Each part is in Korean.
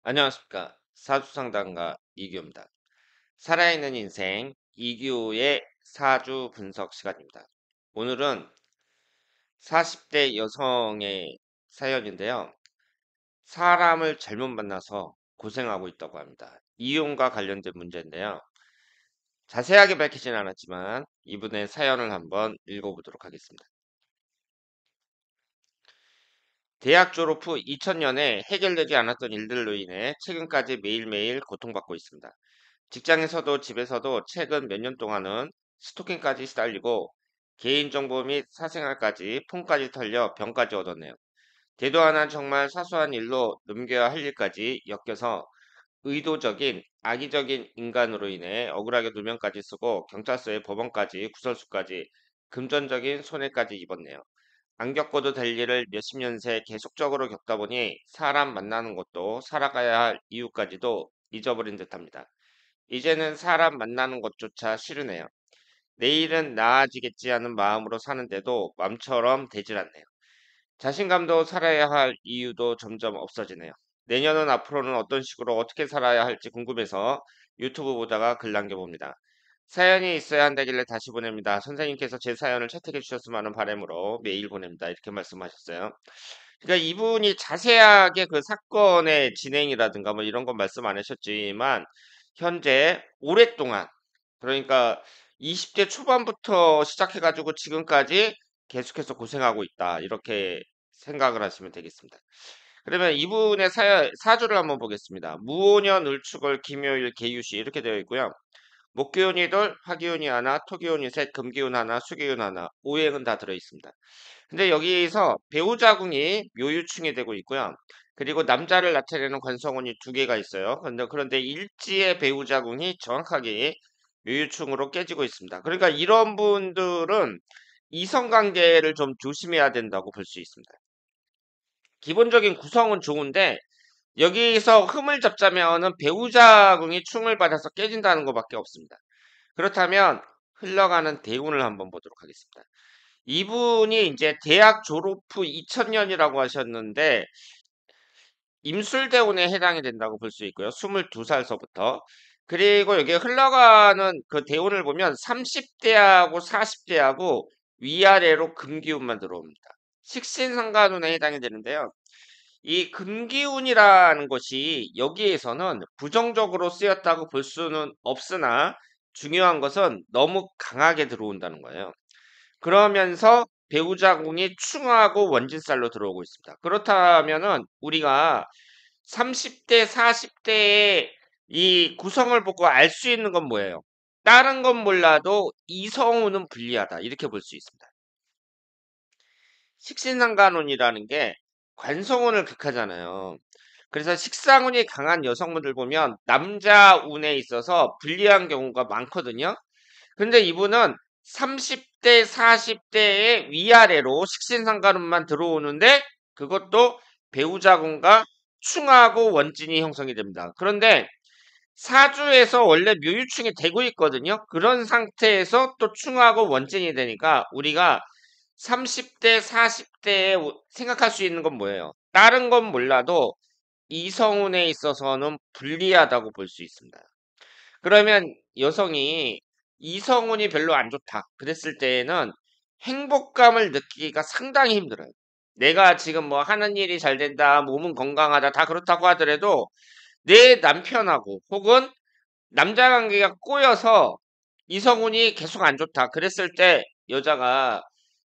안녕하십니까. 사주상담가 이규호입니다. 살아있는 인생 이규호의 사주 분석 시간입니다. 오늘은 40대 여성의 사연인데요. 사람을 잘못 만나서 고생하고 있다고 합니다. 이혼과 관련된 문제인데요. 자세하게 밝히진 않았지만 이분의 사연을 한번 읽어보도록 하겠습니다. 대학 졸업 후 2000년에 해결되지 않았던 일들로 인해 최근까지 매일매일 고통받고 있습니다. 직장에서도 집에서도 최근 몇 년 동안은 스토킹까지 시달리고 개인정보 및 사생활까지 폰까지 털려 병까지 얻었네요. 대도 하나 정말 사소한 일로 넘겨야 할 일까지 엮여서 의도적인 악의적인 인간으로 인해 억울하게 누명까지 쓰고 경찰서에 법원까지 구설수까지 금전적인 손해까지 입었네요. 안 겪어도 될 일을 몇십 년 새 계속적으로 겪다 보니 사람 만나는 것도 살아가야 할 이유까지도 잊어버린 듯합니다. 이제는 사람 만나는 것조차 싫으네요. 내일은 나아지겠지 하는 마음으로 사는데도 맘처럼 되질 않네요. 자신감도 살아야 할 이유도 점점 없어지네요. 내년은 앞으로는 어떤 식으로 어떻게 살아야 할지 궁금해서 유튜브 보다가 글 남겨봅니다. 사연이 있어야 한다길래 다시 보냅니다. 선생님께서 제 사연을 채택해 주셨으면 하는 바람으로 메일 보냅니다. 이렇게 말씀하셨어요. 그러니까 이분이 자세하게 그 사건의 진행이라든가 뭐 이런 건 말씀 안 하셨지만 현재 오랫동안 그러니까 20대 초반부터 시작해 가지고 지금까지 계속해서 고생하고 있다. 이렇게 생각을 하시면 되겠습니다. 그러면 이분의 사주를 한번 보겠습니다. 무오년 을축월 김요일 계유시 이렇게 되어 있고요. 목기운이 둘, 화기운이 하나, 토기운이 셋, 금기운 하나, 수기운 하나, 오행은 다 들어 있습니다. 근데 여기서 배우자궁이 묘유충이 되고 있고요. 그리고 남자를 나타내는 관성운이 두 개가 있어요. 그런데 일지의 배우자궁이 정확하게 묘유충으로 깨지고 있습니다. 그러니까 이런 분들은 이성관계를 좀 조심해야 된다고 볼 수 있습니다. 기본적인 구성은 좋은데 여기서 흠을 잡자면은 배우자궁이 충을 받아서 깨진다는 것밖에 없습니다. 그렇다면 흘러가는 대운을 한번 보도록 하겠습니다. 이분이 이제 대학 졸업 후 2000년이라고 하셨는데 임술대운에 해당이 된다고 볼 수 있고요. 22살서부터. 그리고 여기에 흘러가는 그 대운을 보면 30대하고 40대하고 위아래로 금기운만 들어옵니다. 식신상간운에 해당이 되는데요. 이 금기운이라는 것이 여기에서는 부정적으로 쓰였다고 볼 수는 없으나 중요한 것은 너무 강하게 들어온다는 거예요. 그러면서 배우자궁이 충하고 원진살로 들어오고 있습니다. 그렇다면은 우리가 30대, 40대의 이 구성을 보고 알 수 있는 건 뭐예요? 다른 건 몰라도 이성우는 불리하다. 이렇게 볼 수 있습니다. 식신상간운이라는 게 관성운을 극하잖아요. 그래서 식상운이 강한 여성분들 보면 남자 운에 있어서 불리한 경우가 많거든요. 근데 이분은 30대, 40대의 위아래로 식신상간운만 들어오는데 그것도 배우자궁과 충하고 원진이 형성이 됩니다. 그런데 사주에서 원래 묘유충이 되고 있거든요. 그런 상태에서 또 충하고 원진이 되니까 우리가 30대, 40대에 생각할 수 있는 건 뭐예요? 다른 건 몰라도 이성운에 있어서는 불리하다고 볼 수 있습니다. 그러면 여성이 이성운이 별로 안 좋다. 그랬을 때에는 행복감을 느끼기가 상당히 힘들어요. 내가 지금 뭐 하는 일이 잘 된다, 몸은 건강하다, 다 그렇다고 하더라도 내 남편하고 혹은 남자 관계가 꼬여서 이성운이 계속 안 좋다. 그랬을 때 여자가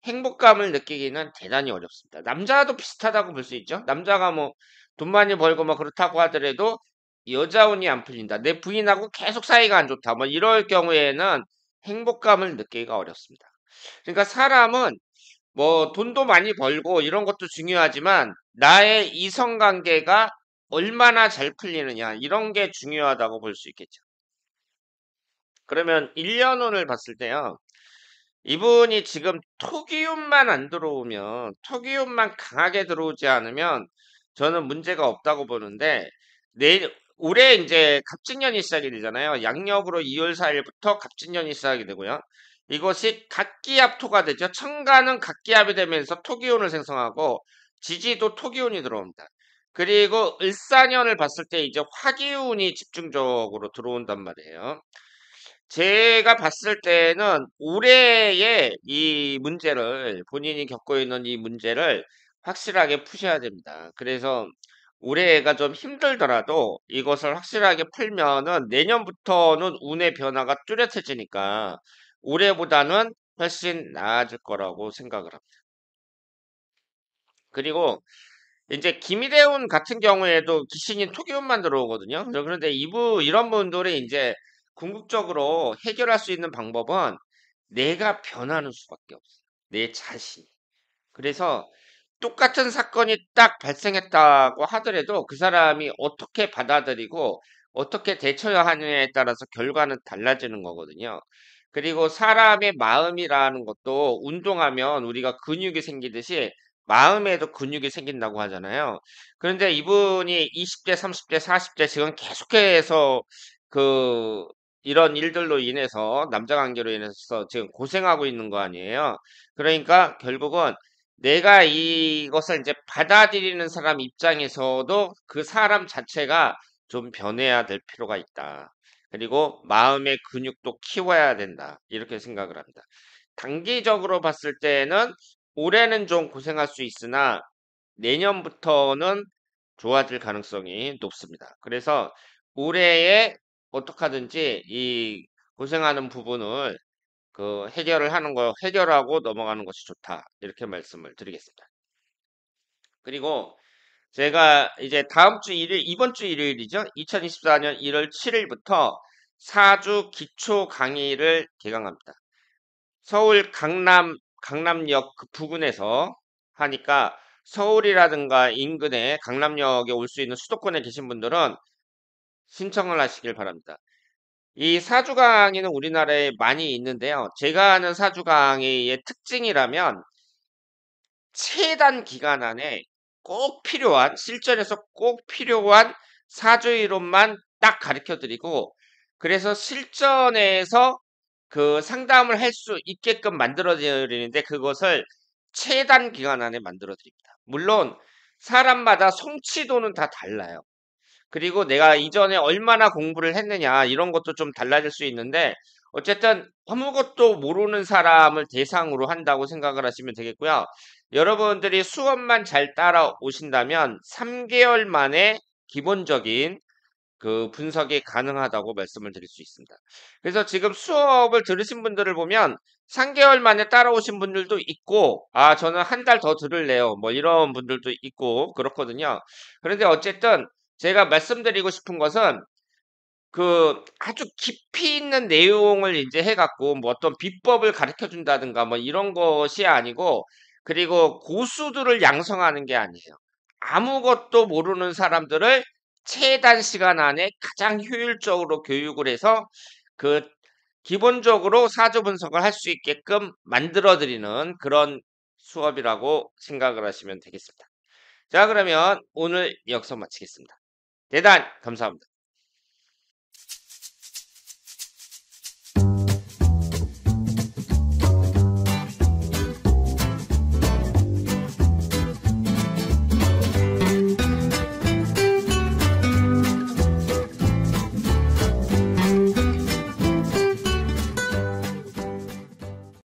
행복감을 느끼기는 대단히 어렵습니다. 남자도 비슷하다고 볼 수 있죠. 남자가 뭐 돈 많이 벌고 뭐 그렇다고 하더라도 여자 운이 안 풀린다. 내 부인하고 계속 사이가 안 좋다. 뭐 이럴 경우에는 행복감을 느끼기가 어렵습니다. 그러니까 사람은 뭐 돈도 많이 벌고 이런 것도 중요하지만 나의 이성관계가 얼마나 잘 풀리느냐 이런 게 중요하다고 볼 수 있겠죠. 그러면 1년운을 봤을 때요. 이분이 지금 토기운만 안 들어오면 토기운만 강하게 들어오지 않으면 저는 문제가 없다고 보는데 올해 이제 갑진년이 시작이 되잖아요. 양력으로 2월 4일부터 갑진년이 시작이 되고요. 이것이 갑기합토가 되죠. 천간은 갑기합이 되면서 토기운을 생성하고 지지도 토기운이 들어옵니다. 그리고 을사년을 봤을 때 이제 화기운이 집중적으로 들어온단 말이에요. 제가 봤을 때는 올해의 이 문제를 본인이 겪고 있는 이 문제를 확실하게 푸셔야 됩니다. 그래서 올해가 좀 힘들더라도 이것을 확실하게 풀면은 내년부터는 운의 변화가 뚜렷해지니까 올해보다는 훨씬 나아질 거라고 생각을 합니다. 그리고 이제 김희대운 같은 경우에도 귀신인 토기운만 들어오거든요. 그런데 이런 분들이 이제 궁극적으로 해결할 수 있는 방법은 내가 변하는 수밖에 없어요. 내 자신이. 그래서 똑같은 사건이 딱 발생했다고 하더라도 그 사람이 어떻게 받아들이고 어떻게 대처해야 하느냐에 따라서 결과는 달라지는 거거든요. 그리고 사람의 마음이라는 것도 운동하면 우리가 근육이 생기듯이 마음에도 근육이 생긴다고 하잖아요. 그런데 이분이 20대, 30대, 40대 지금 계속해서 그 이런 일들로 인해서 남자 관계로 인해서 지금 고생하고 있는 거 아니에요. 그러니까 결국은 내가 이것을 이제 받아들이는 사람 입장에서도 그 사람 자체가 좀 변해야 될 필요가 있다. 그리고 마음의 근육도 키워야 된다. 이렇게 생각을 합니다. 단기적으로 봤을 때는 올해는 좀 고생할 수 있으나 내년부터는 좋아질 가능성이 높습니다. 그래서 올해에 어떻게 하든지 이 고생하는 부분을 해결하고 넘어가는 것이 좋다. 이렇게 말씀을 드리겠습니다. 그리고 제가 이제 이번 주 일요일이죠. 2024년 1월 7일부터 4주 기초 강의를 개강합니다. 서울 강남역 그 부근에서 하니까 서울이라든가 인근에 강남역에 올 수 있는 수도권에 계신 분들은 신청을 하시길 바랍니다. 이 사주 강의는 우리나라에 많이 있는데요. 제가 아는 사주 강의의 특징이라면 최단 기간 안에 실전에서 꼭 필요한 사주 이론만 딱 가르쳐 드리고, 그래서 실전에서 그 상담을 할 수 있게끔 만들어 드리는데 그것을 최단 기간 안에 만들어 드립니다. 물론 사람마다 성취도는 다 달라요. 그리고 내가 이전에 얼마나 공부를 했느냐 이런 것도 좀 달라질 수 있는데, 어쨌든 아무것도 모르는 사람을 대상으로 한다고 생각을 하시면 되겠고요. 여러분들이 수업만 잘 따라오신다면 3개월 만에 기본적인 그 분석이 가능하다고 말씀을 드릴 수 있습니다. 그래서 지금 수업을 들으신 분들을 보면 3개월 만에 따라오신 분들도 있고, 아, 저는 한 달 더 들을래요. 뭐 이런 분들도 있고, 그렇거든요. 그런데 어쨌든 제가 말씀드리고 싶은 것은 그 아주 깊이 있는 내용을 이제 해갖고 뭐 어떤 비법을 가르쳐 준다든가 뭐 이런 것이 아니고, 그리고 고수들을 양성하는 게 아니에요. 아무것도 모르는 사람들을 최단 시간 안에 가장 효율적으로 교육을 해서 그 기본적으로 사주 분석을 할 수 있게끔 만들어 드리는 그런 수업이라고 생각을 하시면 되겠습니다. 자, 그러면 오늘 여기서 마치겠습니다. 대단 감사합니다.